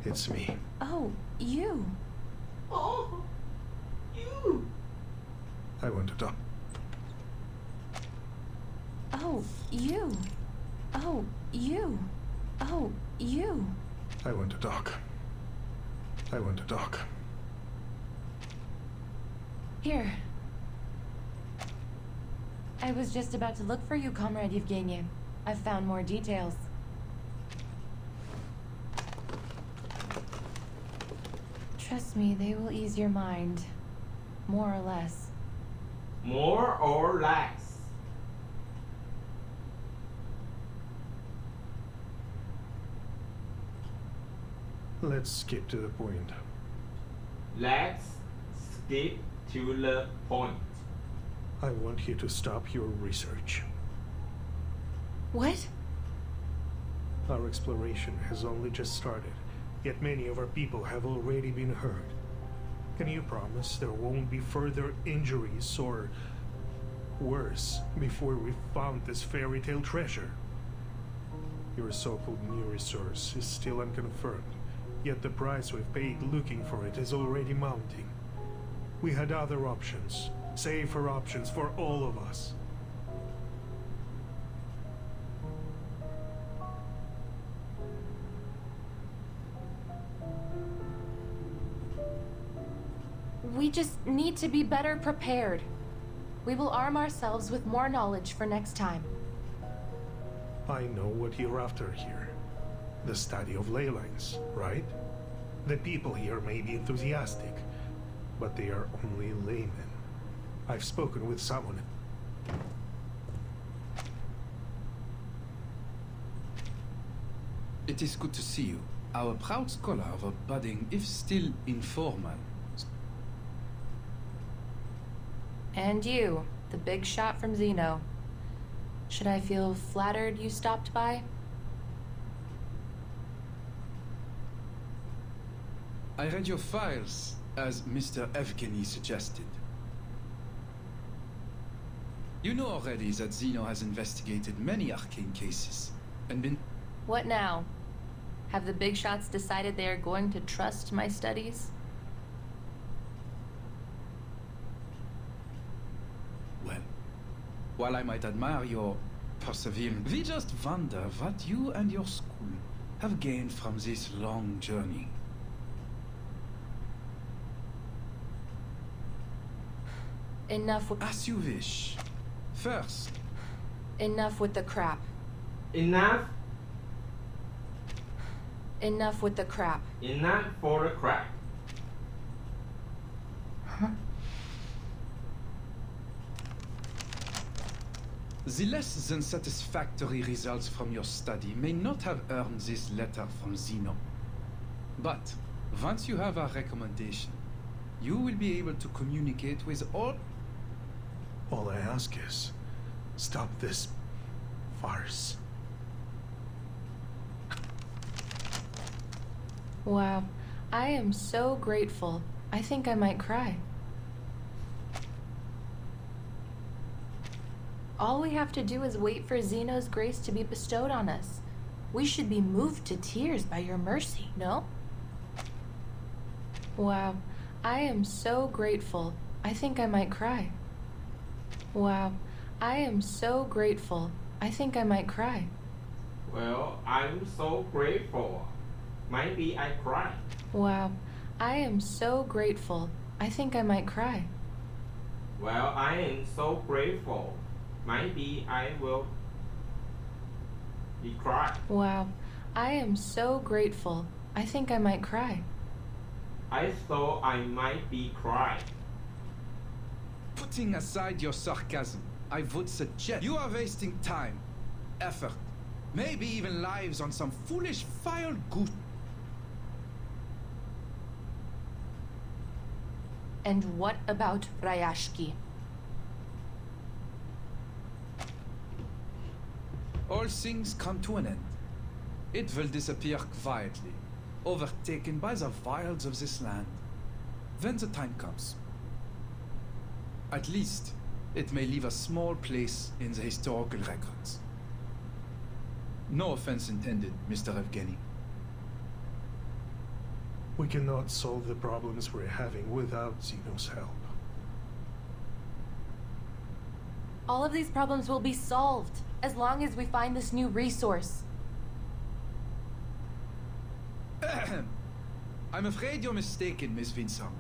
It's me. Oh, you. Oh, you. I want to talk. Oh, you. Oh, you. Oh, you. I want to talk. I want to talk. Here. I was just about to look for you, Comrade Yevgeny. I've found more details. Trust me, they will ease your mind. More or less. More or less. Let's skip to the point. Let's skip to the point. I want you to stop your research. What? Our exploration has only just started, yet many of our people have already been hurt. Can you promise there won't be further injuries or worse before we've found this fairy tale treasure? Your so-called new resource is still unconfirmed, yet the price we've paid looking for it is already mounting. We had other options, safer options for all of us. We just need to be better prepared. We will arm ourselves with more knowledge for next time. I know what you're after here. The study of ley lines, right? The people here may be enthusiastic, but they are only laymen. I've spoken with someone. It is good to see you. Our proud scholar of a budding, if still informal. And you, the big shot from Zeno. Should I feel flattered you stopped by? I read your files, as Mr. Evgeny suggested. You know already that Zeno has investigated many arcane cases, and been... What now? Have the big shots decided they are going to trust my studies? Well, while I might admire your perseverance, we just wonder what you and your school have gained from this long journey. Enough with... As you wish. First, Enough with the crap. Enough. Enough with the crap. Enough for the crack. the less than satisfactory results from your study may not have earned this letter from Zeno. But once you have our recommendation, you will be able to communicate with all... All I ask is, stop this farce. Wow, I am so grateful. I think I might cry. All we have to do is wait for Zeno's grace to be bestowed on us. We should be moved to tears by your mercy, no? Wow, I am so grateful. I think I might cry. Wow, I am so grateful. I think I might cry. Well, I'm so grateful. Maybe I cry. Wow, I am so grateful. I think I might cry. Well, I am so grateful. Maybe I will be cry. Wow, I am so grateful. I think I might cry. I thought I might be cry. Putting aside your sarcasm, I would suggest you are wasting time, effort, maybe even lives on some foolish vile goose. And what about Ryashki? All things come to an end. It will disappear quietly, overtaken by the wilds of this land, when the time comes. At least, it may leave a small place in the historical records. No offense intended, Mr. Evgeny. We cannot solve the problems we're having without Zeno's help. All of these problems will be solved as long as we find this new resource. I'm afraid you're mistaken, Miss Vinsong.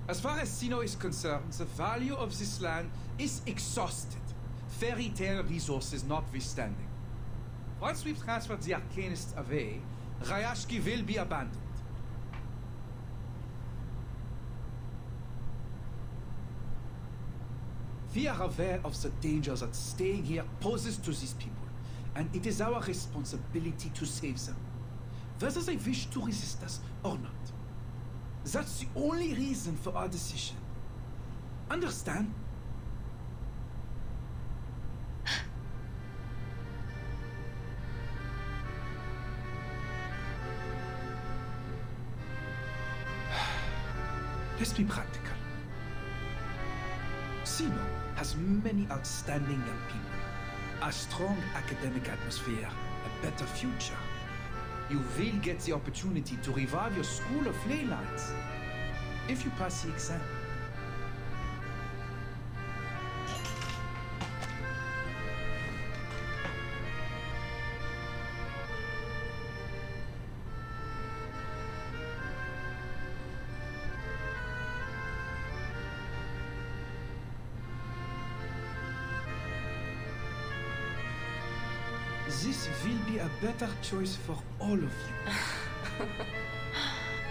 As far as Zeno is concerned, the value of this land is exhausted, fairy tale resources notwithstanding. Once we've transferred the Arcanists away, Ryashki will be abandoned. We are aware of the dangers that staying here poses to these people, and it is our responsibility to save them, whether they wish to resist us or not. That's the only reason for our decision. Understand? Let's be practical. Zeno has many outstanding young people, a strong academic atmosphere, a better future. You will get the opportunity to revive your school of ley lines if you pass the exam. This will be a better choice for all of you.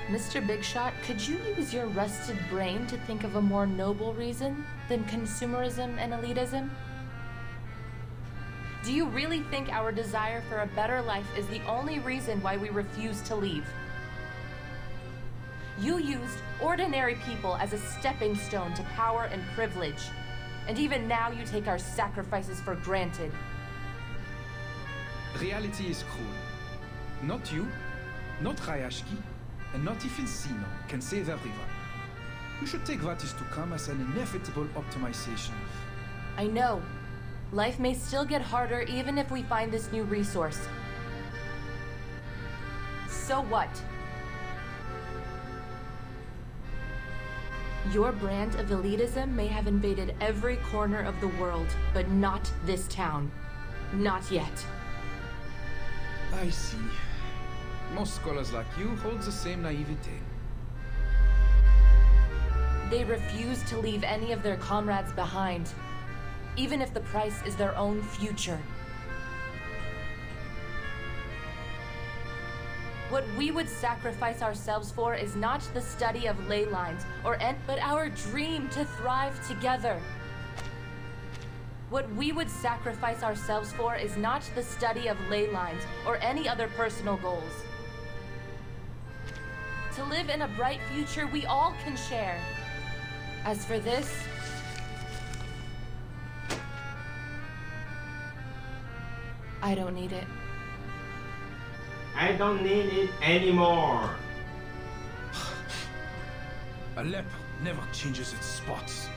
Mr. Bigshot, could you use your rusted brain to think of a more noble reason than consumerism and elitism? Do you really think our desire for a better life is the only reason why we refuse to leave? You used ordinary people as a stepping stone to power and privilege, and even now you take our sacrifices for granted. Reality is cruel. Not you, not Ryashki, and not even Zeno can save everyone. You should take what is to come as an inevitable optimization. I know. Life may still get harder even if we find this new resource. So what? Your brand of elitism may have invaded every corner of the world, but not this town. Not yet. I see. Most scholars like you hold the same naivete. They refuse to leave any of their comrades behind, even if the price is their own future. What we would sacrifice ourselves for is not the study of ley lines but our dream to thrive together. What we would sacrifice ourselves for is not the study of ley lines or any other personal goals. To live in a bright future we all can share. As for this, I don't need it. I don't need it anymore. A leopard never changes its spots.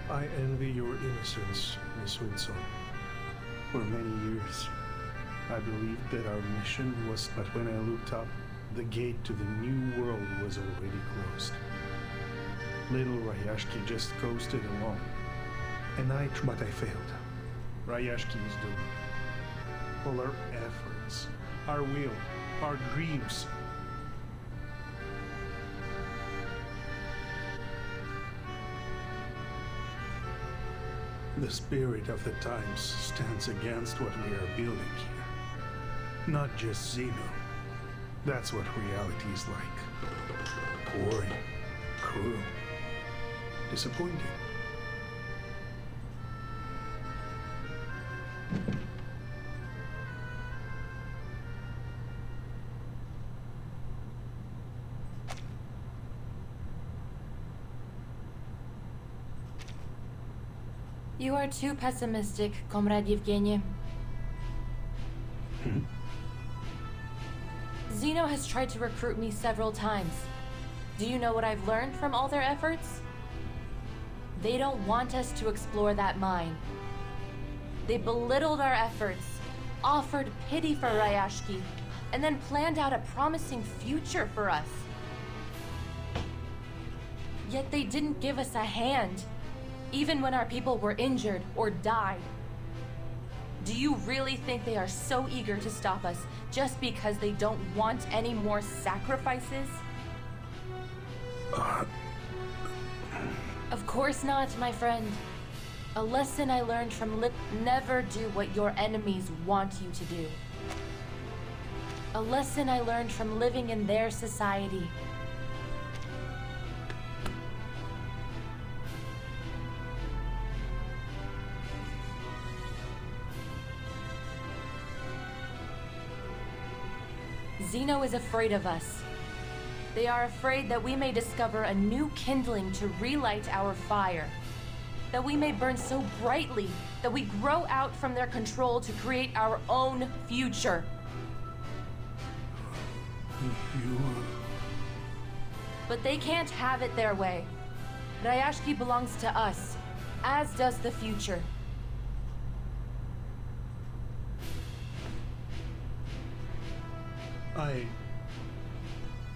I envy your innocence, Miss Winston. For many years, I believed that our mission was, but when I looked up, the gate to the new world was already closed. Little Ryashki just coasted along, but I failed. Ryashki is doomed. All our efforts, our will, our dreams. The spirit of the times stands against what we are building here. Not just Zeno. That's what reality is like. Boring, cruel, disappointing. You are too pessimistic, Comrade Yevgeny. Zeno has tried to recruit me several times. Do you know what I've learned from all their efforts? They don't want us to explore that mine. They belittled our efforts, offered pity for Ryashki, and then planned out a promising future for us. Yet they didn't give us a hand, even when our people were injured or died. Do you really think they are so eager to stop us just because they don't want any more sacrifices? Of course not, my friend. A lesson I learned from never do what your enemies want you to do. A lesson I learned from living in their society. Zeno is afraid of us. They are afraid that we may discover a new kindling to relight our fire. That we may burn so brightly that we grow out from their control to create our own future. But they can't have it their way. Ryashki belongs to us, as does the future.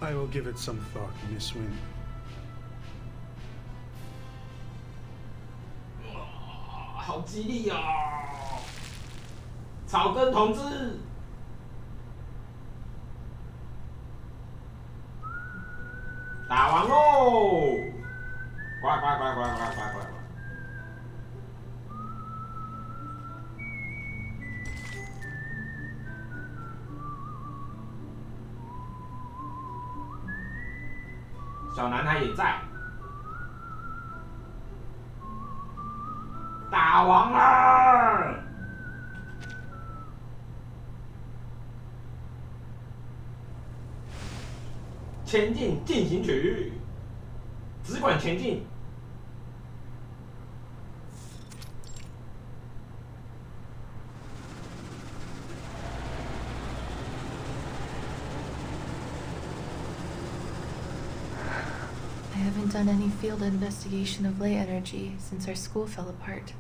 I will give it some thought, Miss Wynn. 好激励哦！草根同志，打完喽！乖乖乖乖乖乖乖乖！小男孩也在。打完了！前进进行曲，只管前进。I haven't done any field investigation of ley energy since our school fell apart.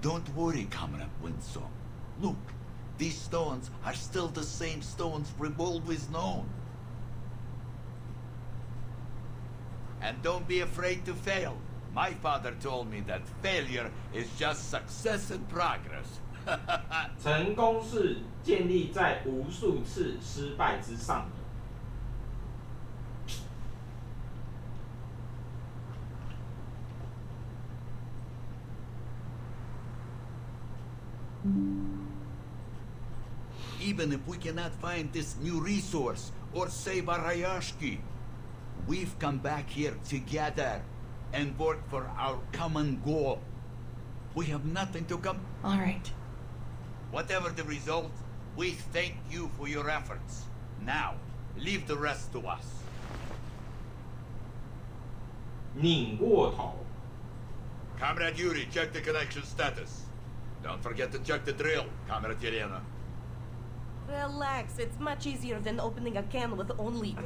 Don't worry, Comrade Winsome. Look, these stones are still the same stones we've always known. And don't be afraid to fail. My father told me that failure is just success and progress. 成功是建立在无数次失败之上的。Even if we cannot find this new resource or save Arayashki, we've come back here together and worked for our common goal. We have nothing to come. All right. Whatever the result, we thank you for your efforts. Now, leave the rest to us. 拧过头。 Comrade Yuri, check the connection status. Don't forget to check the drill, Comrade Yelena. Relax, it's much easier than opening a can with only.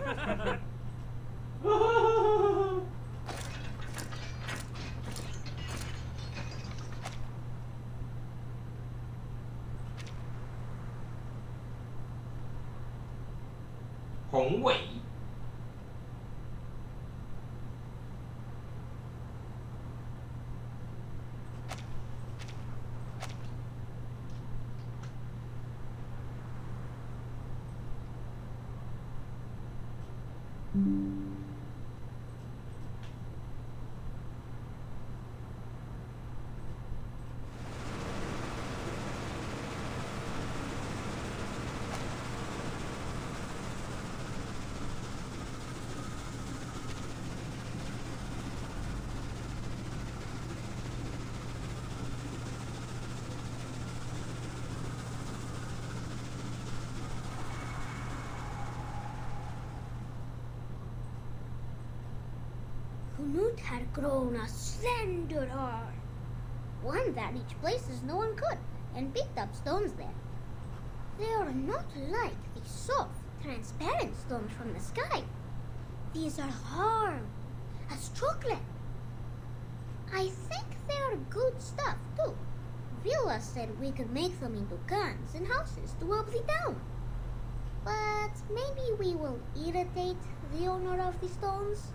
宏伟。Knut had grown a slender arm, one that reached places no one could, and picked up stones there. They are not like the soft, transparent stones from the sky. These are hard as chocolate. I think they're good stuff, too. Villa said we could make them into guns and houses to upsy down. But maybe we will irritate the owner of the stones?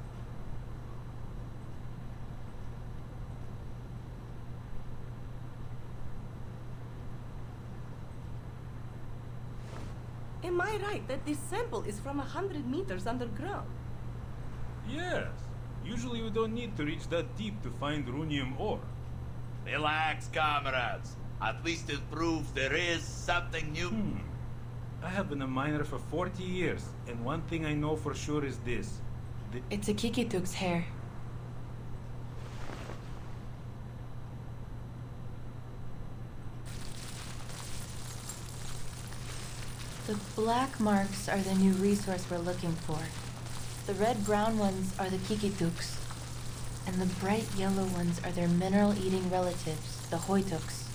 Am I right that this sample is from 100 meters underground? Yes. Usually we don't need to reach that deep to find runium ore. Relax, comrades. At least it proves there is something new. I have been a miner for 40 years, and one thing I know for sure is this. It's a Kikituk's hair. The black marks are the new resource we're looking for. The red-brown ones are the Kikituks, and the bright yellow ones are their mineral-eating relatives, the Hoituks.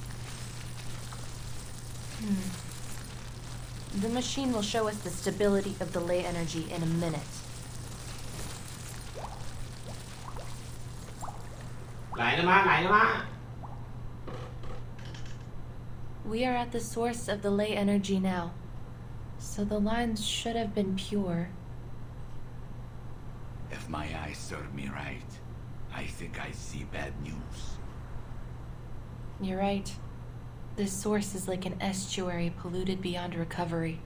The machine will show us the stability of the ley energy in a minute. We are at the source of the ley energy now, so the lines should have been pure. If my eyes serve me right, I think I see bad news. You're right. This source is like an estuary polluted beyond recovery.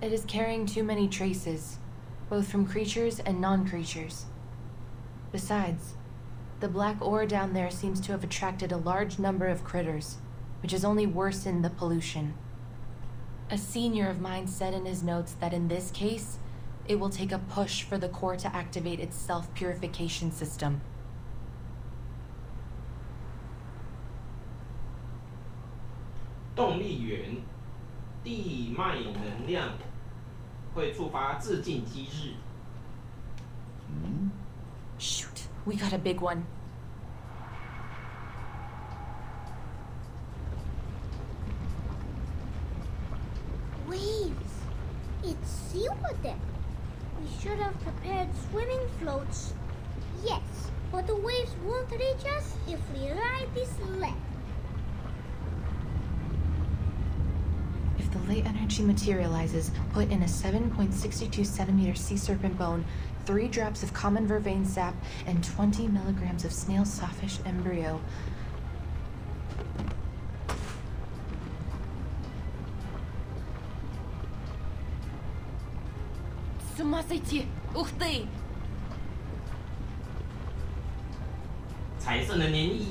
It is carrying too many traces, both from creatures and non-creatures. Besides, the black ore down there seems to have attracted a large number of critters, which has only worsened the pollution. A senior of mine said in his notes that in this case, it will take a push for the core to activate its self-purification system. 动力源地脉能量会触发自净机制。Shoot, we got a big one. Waves. It's seawater. We should have prepared swimming floats. Yes, but the waves won't reach us if we ride this sled. If the ley energy materializes, put in a 7.62 centimeter sea serpent bone, 3 drops of common vervain sap, and 20 milligrams of snail sawfish embryo. С ума сойти! Ух ты! 彩色的粘液。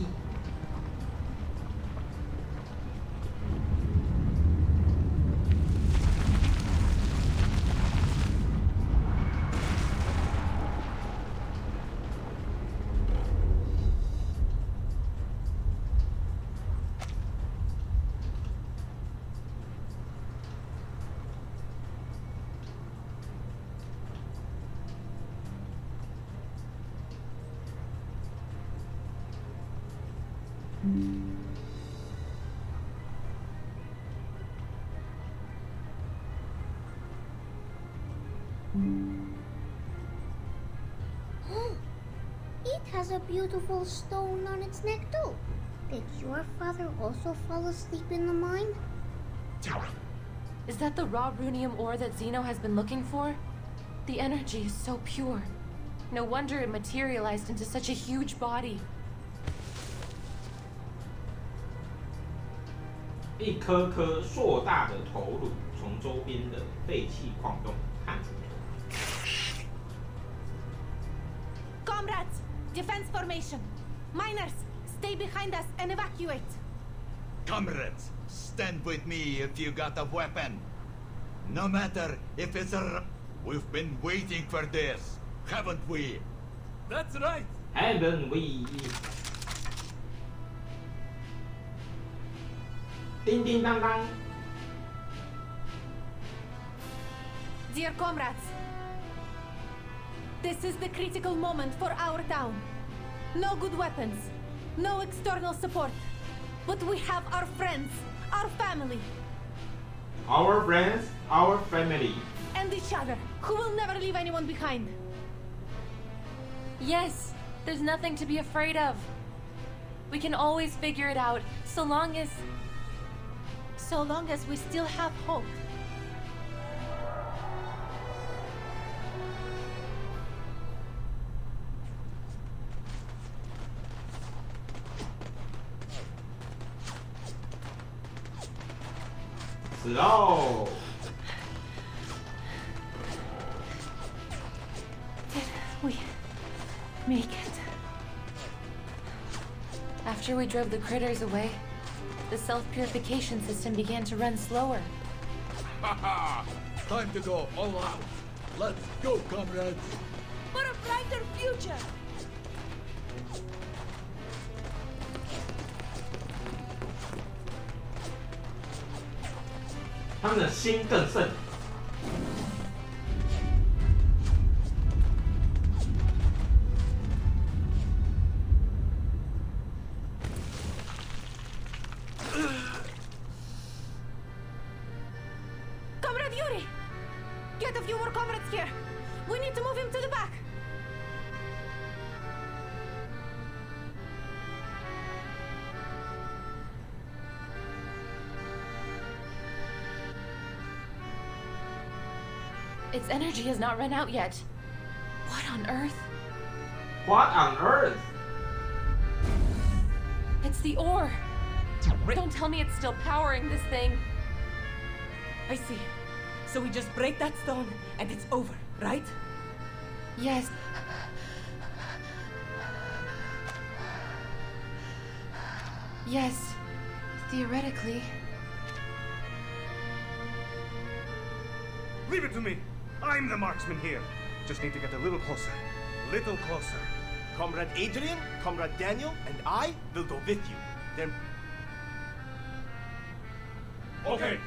It has a beautiful stone on its neck too. Did your father also fall asleep in the mine? Is that the raw runium ore that Zeno has been looking for? The energy is so pure. No wonder it materialized into such a huge body. 一颗颗硕大的头颅从周边的废弃矿洞探出头。Comrades, defense formation. Miners, stay behind us and evacuate. Comrades, stand with me if you got a weapon. No matter if it's a... We've been waiting for this, haven't we? That's right. Haven't we? 叮叮当当。 Dear comrades, this is the critical moment for our town. No good weapons, no external support, but we have our friends, our family. our friends, our family. And each other, who will never leave anyone behind. Yes, there's nothing to be afraid of. We can always figure it out, so long as we still have hope. Slow. Did we make it? after we drove the critters away, the self-purification system began to run slower. Haha! Time to go all out. Let's go, comrades. For a brighter future!他们的心更盛。 Comrade Yuri! Get a few more comrades here! We need to move him to the back! Its energy has not run out yet. What on earth? What on earth? It's the ore. Don't tell me it's still powering this thing. I see. So we just break that stone and it's over, right? Yes. Yes. Theoretically. Leave it to me. I'm the marksman here. Just need to get a little closer. Little closer. Comrade Adrian, Comrade Daniel, and I will go with you. Then... Okay.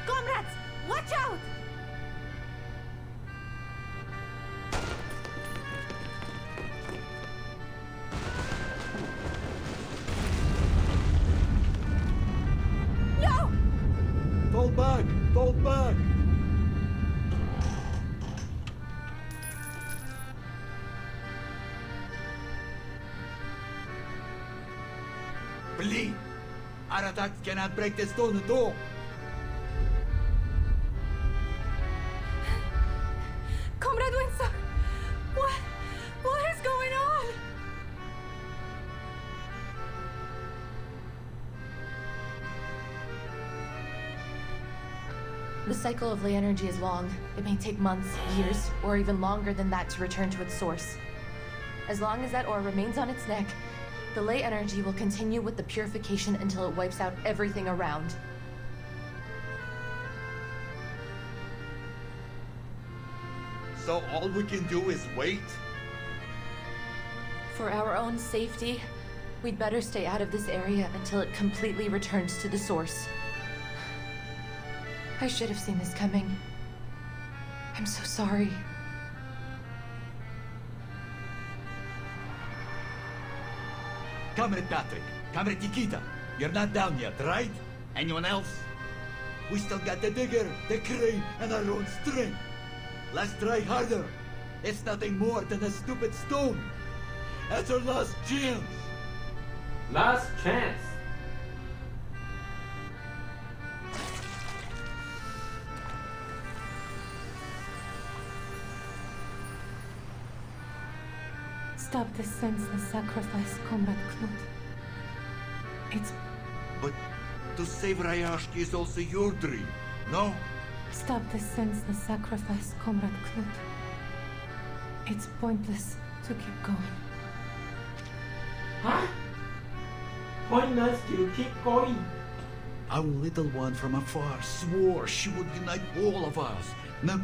Comrades, watch out! No! Fall back! Fall back! Please! Our attacks cannot break the stone at all! Comrade Winsor! What is going on? The cycle of ley energy is long. It may take months, years, or even longer than that to return to its source. As long as that ore remains on its neck, the ley energy will continue with the purification until it wipes out everything around. So all we can do is wait? For our own safety, we'd better stay out of this area until it completely returns to the source. I should have seen this coming. I'm so sorry. Comrade Patrick, Comrade Nikita, you're not down yet, right? Anyone else? We still got the digger, the crane, and our own strength. Let's try harder. It's nothing more than a stupid stone. That's our last chance. Last chance. Stop this senseless sacrifice, Comrade Knut. It's... But to save Ryashki is also your dream, no? Stop this senseless sacrifice, Comrade Knut. It's pointless to keep going. Huh? Pointless to keep going. Our little one from afar swore she would unite all of us. Now,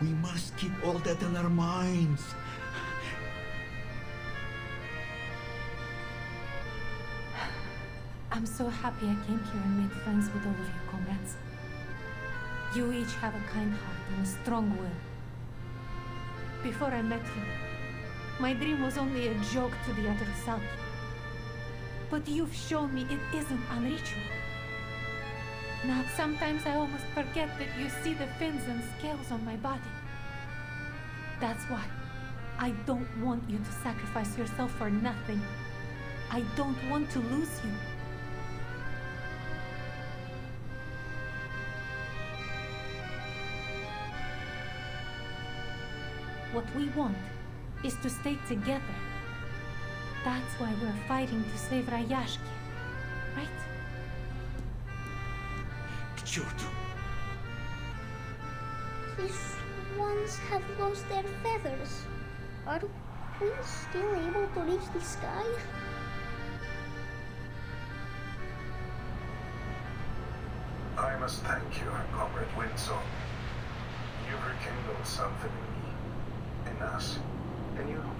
we must keep all that in our minds. I'm so happy I came here and made friends with all of you, comrades. You each have a kind heart and a strong will. Before I met you, my dream was only a joke to the other self. But you've shown me it isn't unreachable. Now, sometimes I almost forget that you see the fins and scales on my body. That's why I don't want you to sacrifice yourself for nothing. I don't want to lose you. What we want is to stay together. That's why we're fighting to save Rayashki, right? These swans have lost their feathers. Are we still able to reach the sky? I must thank you, Comrade Winsong. You've rekindled something in me, in us.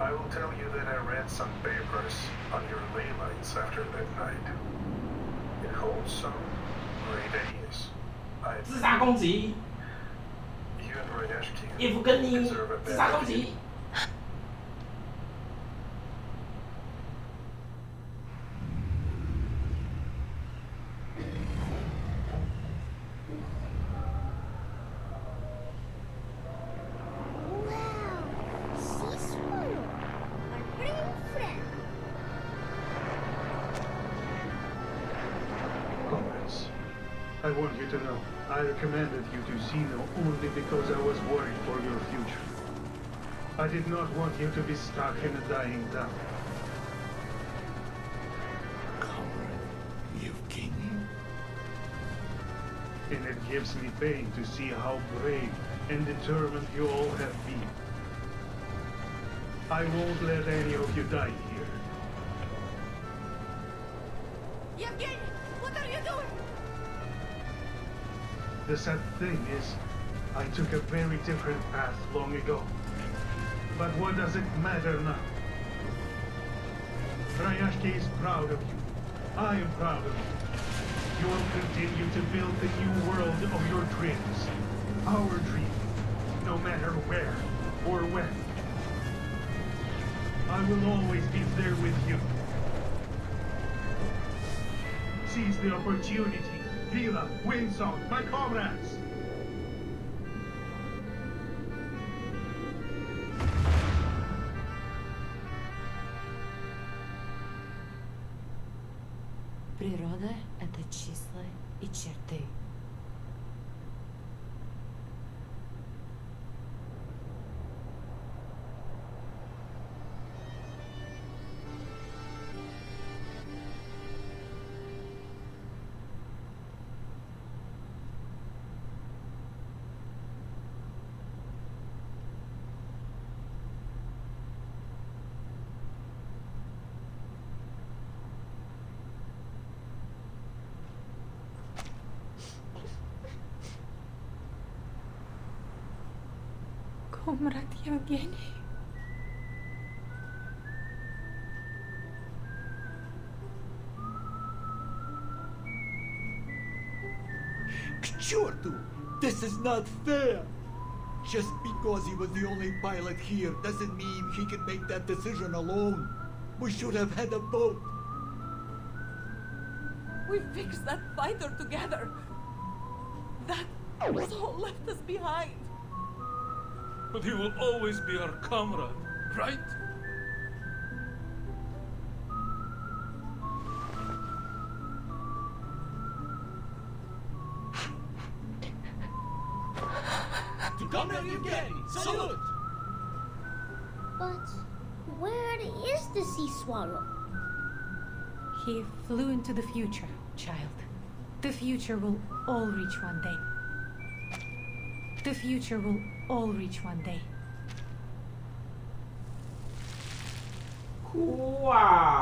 I will tell you that I read some papers on your ley lines after that night. It holds some great ideas. 自杀攻击， You and Rayashki 叶夫根尼 deserve a 自杀 better 攻击。 Wow! Sea swallow! Our brave friend! Comrades, I want you to know, I recommended you to Zeno only because I was worried for your future. I did not want you to be stuck in a dying town. Comrade Yevgeny? And it gives me pain to see how brave and determined you all have been. I won't let any of you die here. Yevgeny, what are you doing? The sad thing is, I took a very different path long ago. But what does it matter now? Rayashki is proud of you. I am proud of you. You will continue to build the new world of your dreams. Our dream, no matter where or when. I will always be there with you. Seize the opportunity. Vila, Winsong, my comrades! Природа — это числа и черты. Comrade Yevgeny. К черту! This is not fair! Just because he was the only pilot here doesn't mean he can make that decision alone. We should have had a boat. We fixed that fighter together. That soul left us behind. But he will always be our comrade, right? To Comrade Yevgeny, salute! But where is the sea swallow? He flew into the future, child. The future will all reach one day. The future will all reach one day. 哭啊！